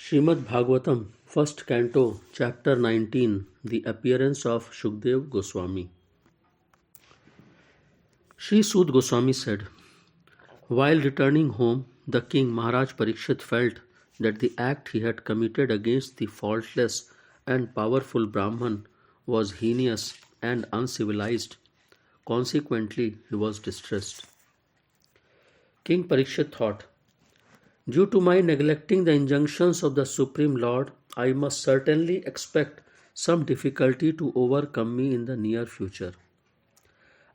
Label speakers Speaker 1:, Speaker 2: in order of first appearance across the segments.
Speaker 1: Shrimad Bhagvatam, first canto, chapter 19, The appearance of Shukdev Goswami. Shri Sud Goswami said, while returning home, the king Maharaj Parikshit felt that the act he had committed against the faultless and powerful Brahman was heinous and uncivilized. Consequently, he was distressed. King Parikshit thought, due to my neglecting the injunctions of the Supreme Lord, I must certainly expect some difficulty to overcome me in the near future.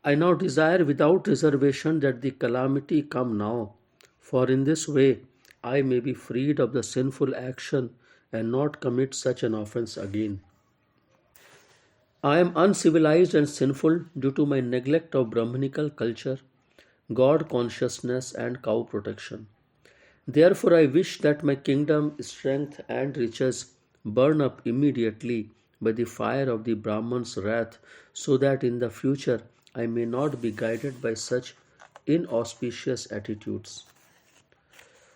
Speaker 1: I now desire without reservation that the calamity come now, for in this way I may be freed of the sinful action and not commit such an offense again. I am uncivilized and sinful due to my neglect of Brahmanical culture, God consciousness, and cow protection. Therefore, I wish that my kingdom, strength, and riches burn up immediately by the fire of the Brahman's wrath, so that in the future I may not be guided by such inauspicious attitudes.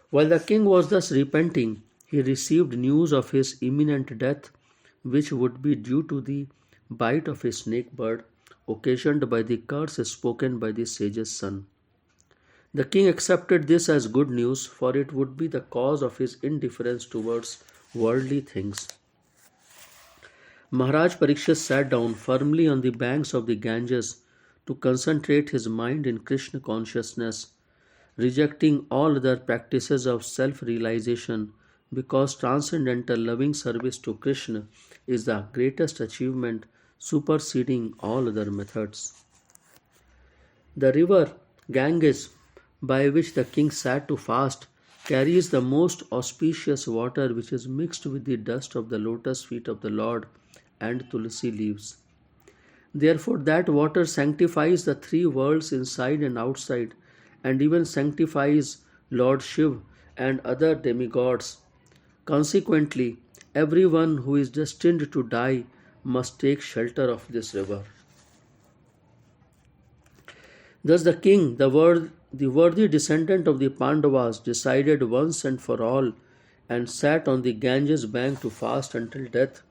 Speaker 1: While the king was thus repenting, he received news of his imminent death, which would be due to the bite of a snake bird, occasioned by the curse spoken by the sage's son. The king accepted this as good news, for it would be the cause of his indifference towards worldly things. Maharaj Parikshit sat down firmly on the banks of the Ganges to concentrate his mind in Krishna consciousness, rejecting all other practices of self-realization, because transcendental loving service to Krishna is the greatest achievement, superseding all other methods. The river Ganges, by which the king sat to fast, carries the most auspicious water, which is mixed with the dust of the lotus feet of the Lord and tulsi leaves. Therefore, that water sanctifies the three worlds inside and outside, and even sanctifies Lord Shiv and other demigods. Consequently, everyone who is destined to die must take shelter of this river. Thus the king, the worthy descendant of the Pandavas, decided once and for all, and sat on the Ganges bank to fast until death,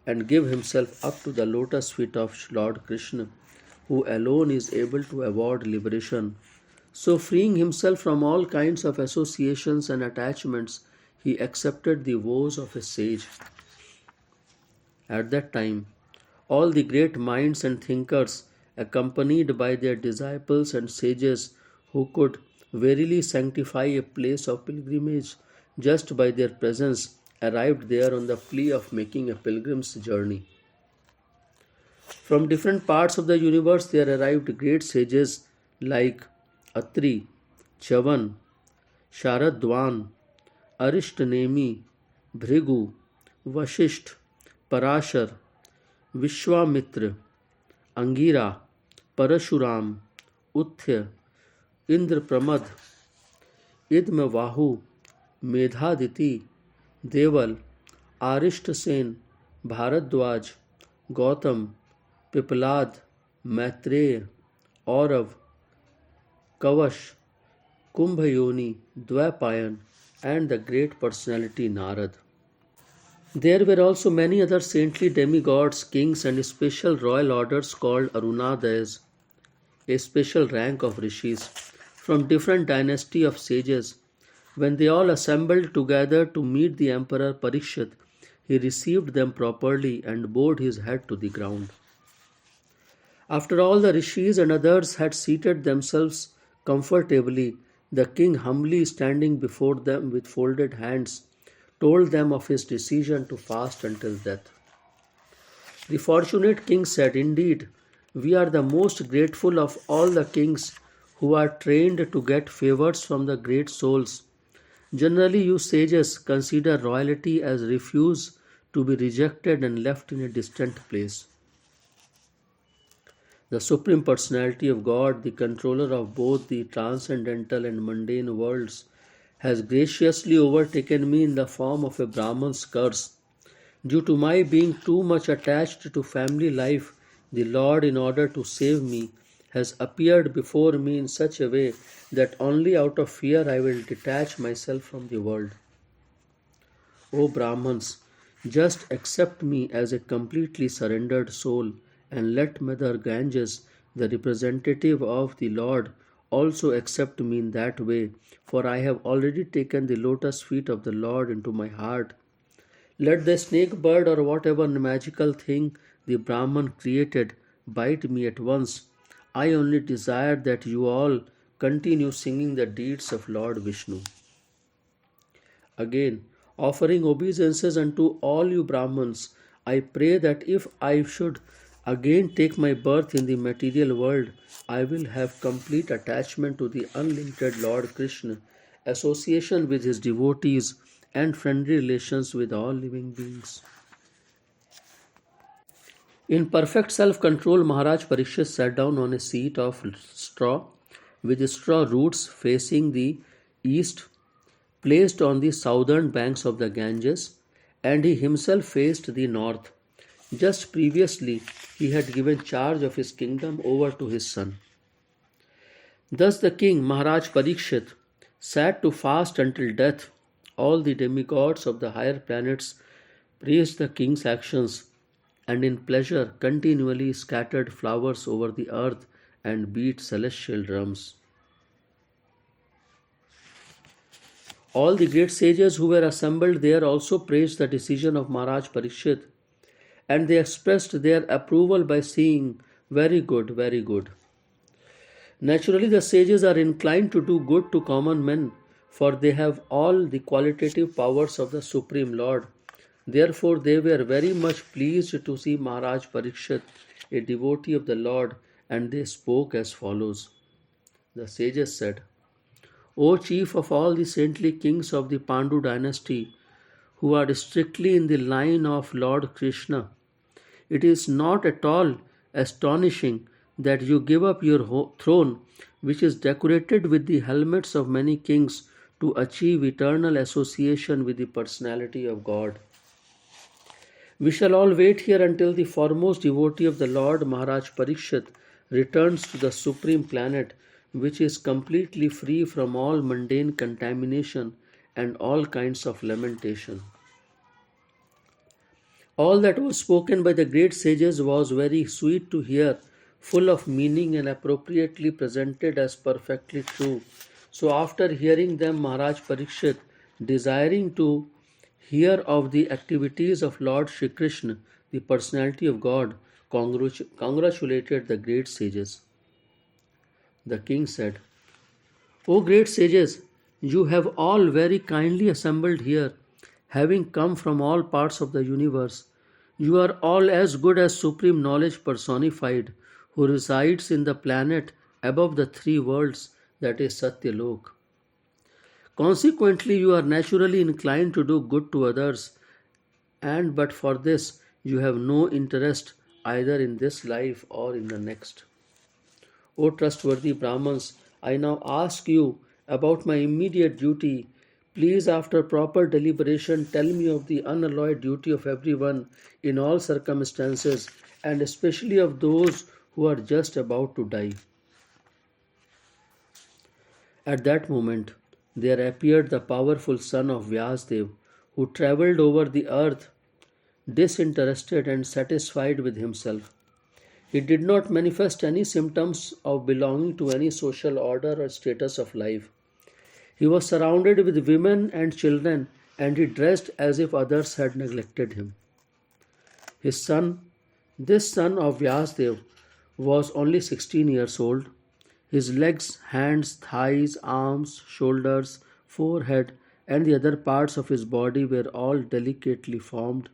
Speaker 1: and give himself up to the lotus feet of Lord Krishna, who alone is able to award liberation. So, freeing himself from all kinds of associations and attachments, he accepted the vows of a sage. At that time, all the great minds and thinkers, accompanied by their disciples and sages, who could verily sanctify a place of pilgrimage just by their presence, arrived there on the plea of making a pilgrim's journey. From different parts of the universe there arrived great sages like Atri, Chavan, Sharadwan, Arishtnemi, Bhrigu, Vashisht, Parashar, Vishwamitra, Angira, Parashuram, Uthya, Indrapramad, Idmavahu, Medhaditi, Deval, Arishtasen, Bharadwaj, Gautam, Pipalad, Maitreya, Aurav, Kavash, Kumbhayoni, Dvaipayan, and the great personality Narad. There were also many other saintly demigods, kings, and special royal orders called Arunadayas, a special rank of rishis, from different dynasty of sages. When they all assembled together to meet the Emperor Parikshit, he received them properly and bowed his head to the ground. After all the rishis and others had seated themselves comfortably, the king, humbly standing before them with folded hands, told them of his decision to fast until death. The fortunate king said, indeed, we are the most grateful of all the kings who are trained to get favors from the great souls. Generally, you sages consider royalty as refuse to be rejected and left in a distant place. The Supreme Personality of God, the controller of both the transcendental and mundane worlds, has graciously overtaken me in the form of a Brahman's curse. Due to my being too much attached to family life, the Lord, in order to save me, has appeared before me in such a way that only out of fear I will detach myself from the world. O Brahmans, just accept me as a completely surrendered soul, and let Mother Ganges, the representative of the Lord, also accept me in that way, for I have already taken the lotus feet of the Lord into my heart. Let the snake bird or whatever magical thing the Brahman created bite me at once. I only desire that you all continue singing the deeds of Lord Vishnu. Again, offering obeisances unto all you Brahmans, I pray that if I should again take my birth in the material world, I will have complete attachment to the unlimited Lord Krishna, association with his devotees, and friendly relations with all living beings. In perfect self control, Maharaj Parikshit sat down on a seat of straw with straw roots facing the east, placed on the southern banks of the Ganges, and he himself faced the north. Just previously, he had given charge of his kingdom over to his son. Thus, the king, Maharaj Parikshit, sat to fast until death. All the demigods of the higher planets praised the king's actions, and in pleasure continually scattered flowers over the earth and beat celestial drums. All the great sages who were assembled there also praised the decision of Maharaj Parikshit, and they expressed their approval by saying, "Very good, very good." Naturally, the sages are inclined to do good to common men, for they have all the qualitative powers of the Supreme Lord. Therefore, they were very much pleased to see Maharaj Parikshit, a devotee of the Lord, and they spoke as follows. The sages said, O chief of all the saintly kings of the Pandu dynasty, who are strictly in the line of Lord Krishna, it is not at all astonishing that you give up your throne, which is decorated with the helmets of many kings, to achieve eternal association with the personality of God. We shall all wait here until the foremost devotee of the Lord, Maharaj Parikshit, returns to the supreme planet, which is completely free from all mundane contamination and all kinds of lamentation. All that was spoken by the great sages was very sweet to hear, full of meaning and appropriately presented as perfectly true. So after hearing them, Maharaj Parikshit, desiring to hear of the activities of Lord Shri Krishna, the personality of God, congratulated the great sages. The king said, O great sages, you have all very kindly assembled here, having come from all parts of the universe. You are all as good as supreme knowledge personified, who resides in the planet above the three worlds, that is Satyalok. Consequently, you are naturally inclined to do good to others, and but for this, you have no interest either in this life or in the next. O trustworthy Brahmans, I now ask you about my immediate duty. Please, after proper deliberation, tell me of the unalloyed duty of everyone in all circumstances, and especially of those who are just about to die. At that moment, there appeared the powerful son of Vyasdev, who travelled over the earth, disinterested and satisfied with himself. He did not manifest any symptoms of belonging to any social order or status of life. He was surrounded with women and children, and he dressed as if others had neglected him. This son of Vyasdev, was only 16 years old. His legs, hands, thighs, arms, shoulders, forehead, and the other parts of his body were all delicately formed.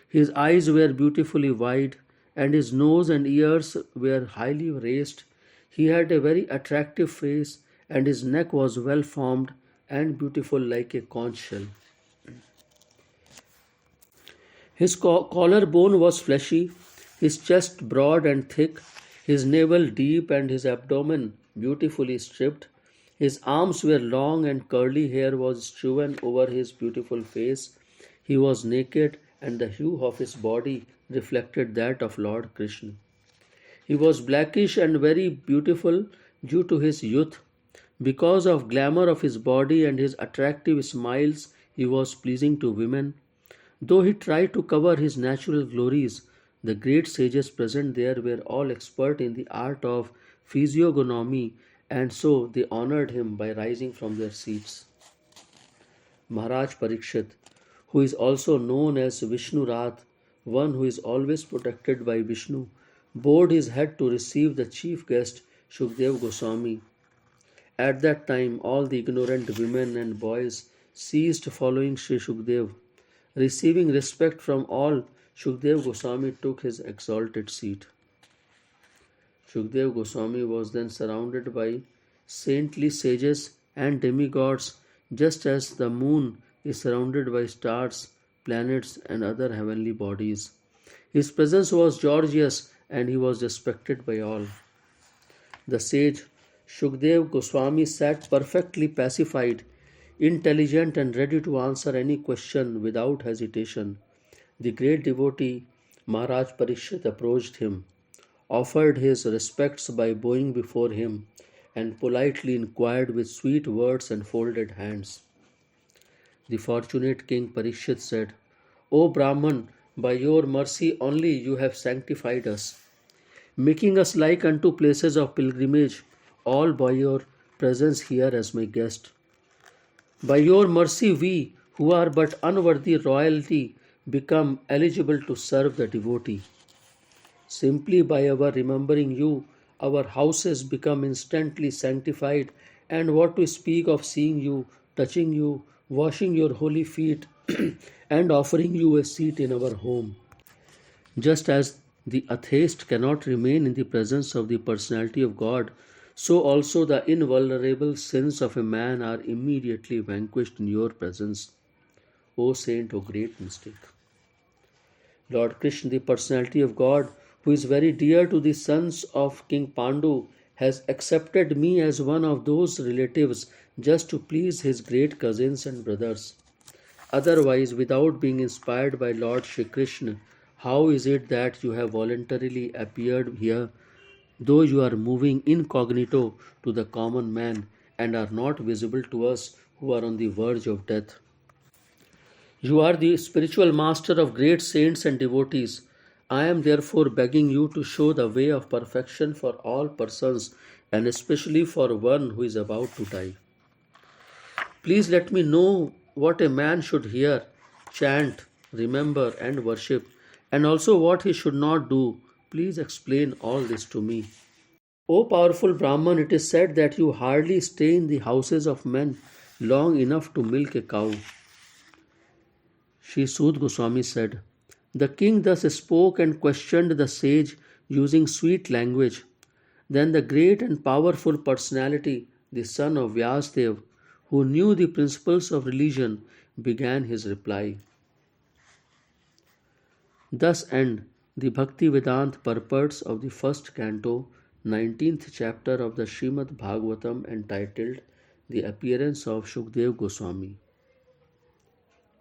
Speaker 1: His eyes were beautifully wide, and his nose and ears were highly raised. He had a very attractive face, and his neck was well formed and beautiful like a conch shell. His collarbone was fleshy, his chest broad and thick, his navel deep, and his abdomen beautifully stripped. His arms were long, and curly hair was strewn over his beautiful face. He was naked, and the hue of his body reflected that of Lord Krishna. He was blackish and very beautiful due to his youth. Because of glamour of his body and his attractive smiles, he was pleasing to women. Though he tried to cover his natural glories, the great sages present there were all expert in the art of physiognomy, and so they honored him by rising from their seats. Maharaj Parikshit, who is also known as Vishnu Rath, one who is always protected by Vishnu, bowed his head to receive the chief guest, Shukdev Goswami. At that time, all the ignorant women and boys ceased following Sri Shukdev. Receiving respect from all, Shukdev Goswami took his exalted seat. Shukdev Goswami was then surrounded by saintly sages and demigods, just as the moon is surrounded by stars, planets, and other heavenly bodies. His presence was gorgeous and he was respected by all. The sage Shukdev Goswami sat perfectly pacified, intelligent, and ready to answer any question without hesitation. The great devotee Maharaj Parikshit approached him, offered his respects by bowing before him, and politely inquired with sweet words and folded hands. The fortunate King Parikshit said, O Brahman, by your mercy only you have sanctified us, making us like unto places of pilgrimage, all by your presence here as my guest. By your mercy we, who are but unworthy royalty, become eligible to serve the devotee. Simply by our remembering you, our houses become instantly sanctified, and what to speak of seeing you, touching you, washing your holy feet, and offering you a seat in our home. Just as the atheist cannot remain in the presence of the personality of God, so also the invulnerable sins of a man are immediately vanquished in your presence. O saint, O great mystic. Lord Krishna, the personality of God, who is very dear to the sons of King Pandu, has accepted me as one of those relatives just to please his great cousins and brothers. Otherwise, without being inspired by Lord Shri Krishna, how is it that you have voluntarily appeared here, though you are moving incognito to the common man and are not visible to us who are on the verge of death? You are the spiritual master of great saints and devotees. I am therefore begging you to show the way of perfection for all persons and especially for one who is about to die. Please let me know what a man should hear, chant, remember, and worship, and also what he should not do. Please explain all this to me. O powerful Brahman, it is said that you hardly stay in the houses of men long enough to milk a cow. Shri Sud Goswami said, The king thus spoke and questioned the sage using sweet language. Then the great and powerful personality, the son of Vyasdev, who knew the principles of religion, began his reply. Thus end the Bhakti Vedanta purports of the first canto, 19th chapter of the Shrimad Bhagvatam, entitled The Appearance of Shukdev Goswami.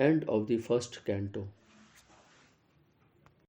Speaker 1: End of the first canto.